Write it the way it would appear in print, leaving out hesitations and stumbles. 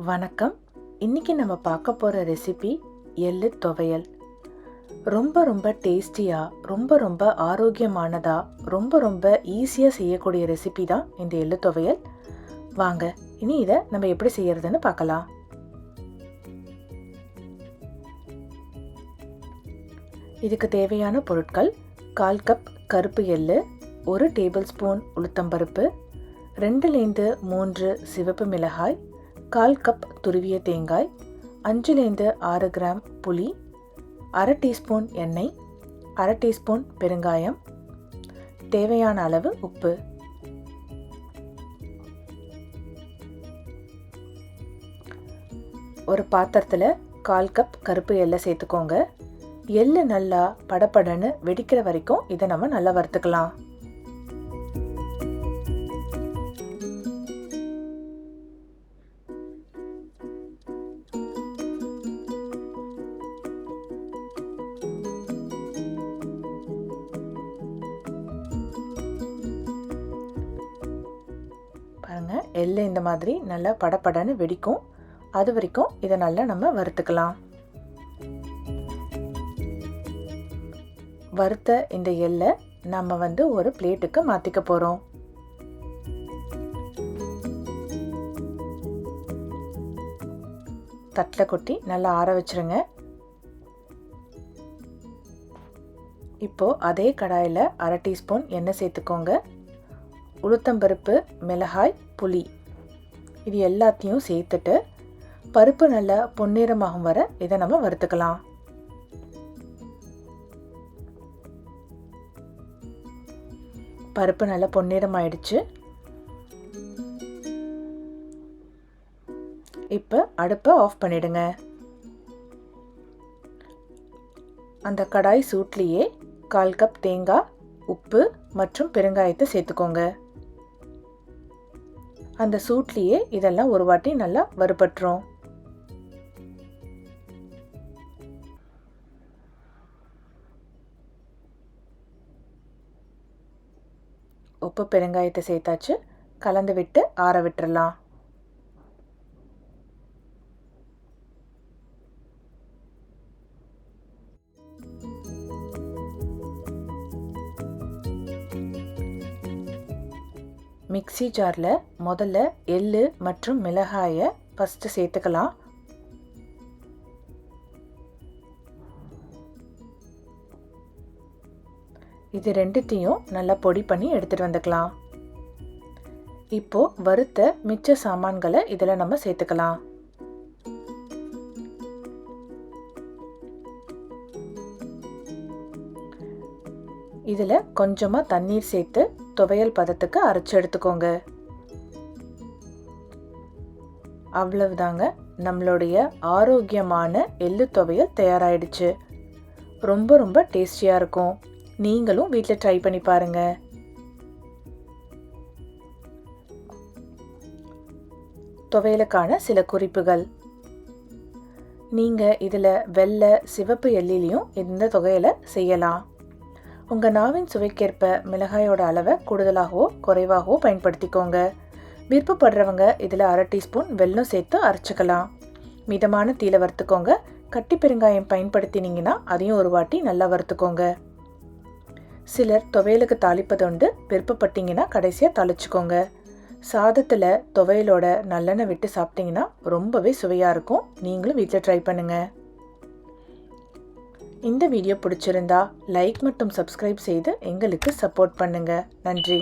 வணக்கம். இன்றைக்கி நம்ம பார்க்க போகிற ரெசிபி எள்ளு துவையல். ரொம்ப ரொம்ப டேஸ்டியாக, ரொம்ப ஆரோக்கியமானதாக, ரொம்ப ஈஸியாக செய்யக்கூடிய ரெசிபி தான் இந்த எள்ளு துவையல். வாங்க, இனி இதை நம்ம எப்படி செய்யறதுன்னு பார்க்கலாம். இதுக்கு தேவையான பொருட்கள்: 1/4 கப் கருப்பு எள்ளு, 1 டேபிள் ஸ்பூன் உளுத்தம்பருப்பு, 2 - 3 சிவப்பு மிளகாய், 1/4 கப் துருவிய தேங்காய், 5 - 6 கிராம் புளி, 1/2 டீஸ்பூன் எண்ணெய், 1/2 டீஸ்பூன் பெருங்காயம், தேவையான அளவு உப்பு. ஒரு பாத்திரத்தில் 1/4 கப் கருப்பு எள்ளை சேர்த்துக்கோங்க. எள்ளு நல்லா படபடன்னு வெடிக்கிற வரைக்கும் இதை நம்ம நல்லா வறுத்துக்கலாம். பாருங்கள், எள்ளு இந்த மாதிரி நல்லா படபடன்னு வெடிக்கும். அது வரைக்கும் இதை நல்லா நம்ம வறுத்துக்கலாம். வறுத்த இந்த எள்ளை நம்ம ஒரு பிளேட்டுக்கு மாற்றிக்க போகிறோம். தட்டில் கொட்டி நல்லா ஆற வச்சுருங்க. இப்போது அதே கடாயில் 1/2 டீஸ்பூன் எண்ணெய் சேர்த்துக்கோங்க. உளுத்தம்பருப்பு, மிளகாய், புளி இது எல்லாத்தையும் சேர்த்துட்டு பருப்பு நல்லா பொன்னிறமாகும் வர இதை நம்ம வறுத்துக்கலாம். பருப்பு நல்லா பொன்னிறம் ஆயிடுச்சு. இப்போ அடுப்பை ஆஃப் பண்ணிடுங்க. அந்த கடாய் சூட்லேயே 1/4 கப் தேங்காய், உப்பு மற்றும் பெருங்காயத்தை சேர்த்துக்கோங்க. அந்த சூட்லேயே இதெல்லாம் ஒரு வாட்டி நல்லா வறுபட்டுரும். உப்பு பெருங்காயத்தை சேர்த்தாச்சு. கலந்து விட்டு ஆற விட்டுறலாம். மிக்ஸி ஜாரில் முதல்ல எள்ளு மற்றும் மிளகாயை ஃபஸ்ட்டு சேர்த்துக்கலாம். இது ரெண்டுத்தையும் நல்லா பொடி பண்ணி எடுத்துகிட்டு வந்துக்கலாம். இப்போது வறுத்த மிச்ச சாமான்களை இதில் நம்ம சேர்த்துக்கலாம். இதில் கொஞ்சமாக தண்ணீர் சேர்த்து துவையல் பதத்துக்கு அரைச்சி எடுத்துக்கோங்க. அவ்வளவுதாங்க, நம்மளுடைய ஆரோக்கியமான எள்ளு துவையல் தயாராகிடுச்சு. ரொம்ப டேஸ்டியாக இருக்கும். நீங்களும் வீட்டில் ட்ரை பண்ணி பாருங்க. துவையலுக்கான சில குறிப்புகள்: நீங்கள் இதில் வெள்ளை, சிவப்பு எள்ளிலையும் இந்த துவையலை செய்யலாம். உங்கள் நாவின் சுவைக்கேற்ப மிளகாயோட அளவை கூடுதலாகவோ குறைவாகவோ பயன்படுத்திக்கோங்க. விருப்பப்படுறவங்க இதில் 1/2 டீஸ்பூன் வெல்லம் சேர்த்து அரைச்சிக்கலாம். மிதமான தீயில வறுத்துக்கோங்க. கட்டி பெருங்காயம் பயன்படுத்தினீங்கன்னா அதையும் ஒரு வாட்டி நல்லா வறுத்துக்கோங்க. சிலர் துவையலுக்கு தாளிப்பது உண்டு. விருப்பப்பட்டீங்கன்னா கடைசியாக தாளிச்சுக்கோங்க. சாதத்தில் துவையலோட நல்லெண்ணெய் விட்டு சாப்பிட்டீங்கன்னா ரொம்பவே சுவையாக இருக்கும். நீங்களும் வீட்டில் ட்ரை பண்ணுங்கள். இந்த வீடியோ பிடிச்சிருந்தா லைக் மற்றும் சப்ஸ்கிரைப் செய்து எங்களுக்கு சப்போர்ட் பண்ணுங்க. நன்றி.